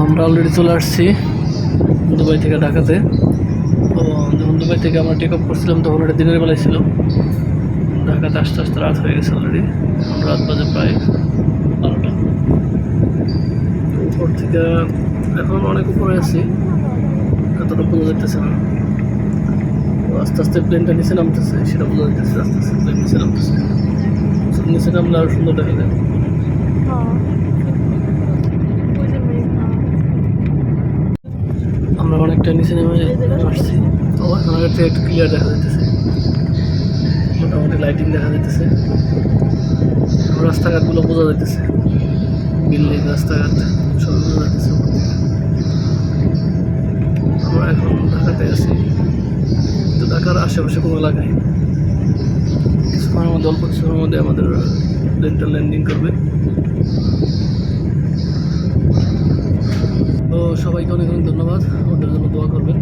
আমরা অলরেডি চলে আসছি দুবাই থেকে ঢাকাতে। তো যখন দুবাই থেকে আমরা টেক অফ করছিলাম তখন এটা দিনের বেলায় ছিল। ঢাকাতে আস্তে আস্তে রাত হয়ে গেছে অলরেডি। আমরা রাত বাজে প্রায় 12টা। উপর থেকে এখন অনেক উপরে আছি, এতটা বোঝা যাইতেছে না। আস্তে আস্তে প্লেনটা নিচে নামতেছে, সেটা বোঝা যাইতেছে। আস্তে আস্তে প্লেন নিচে নামতেছে, নিচে নামলে আরও সুন্দর দেখা যায়। আমরা অনেকটা নিচে নেমে আসছি, তো এখন আগের থেকে একটু ক্লিয়ার দেখা যাইতেছে, মোটামুটি লাইটিং দেখা যাইতেছে। রাস্তাঘাটগুলো বোঝা যাইতেছে, বিল্ডিং রাস্তাঘাট সব বোঝা যাইতেছে। আমরা এখন ঢাকাতে আছি, কিন্তু ঢাকার আশেপাশে কোনো এলাকায় কিছুক্ষণের মধ্যে, অল্প কিছুক্ষণের মধ্যে আমাদের প্লেনটা ল্যান্ডিং করবে। তো সবাইকে অনেক অনেক ধন্যবাদ, আমাদের জন্য দোয়া করবেন।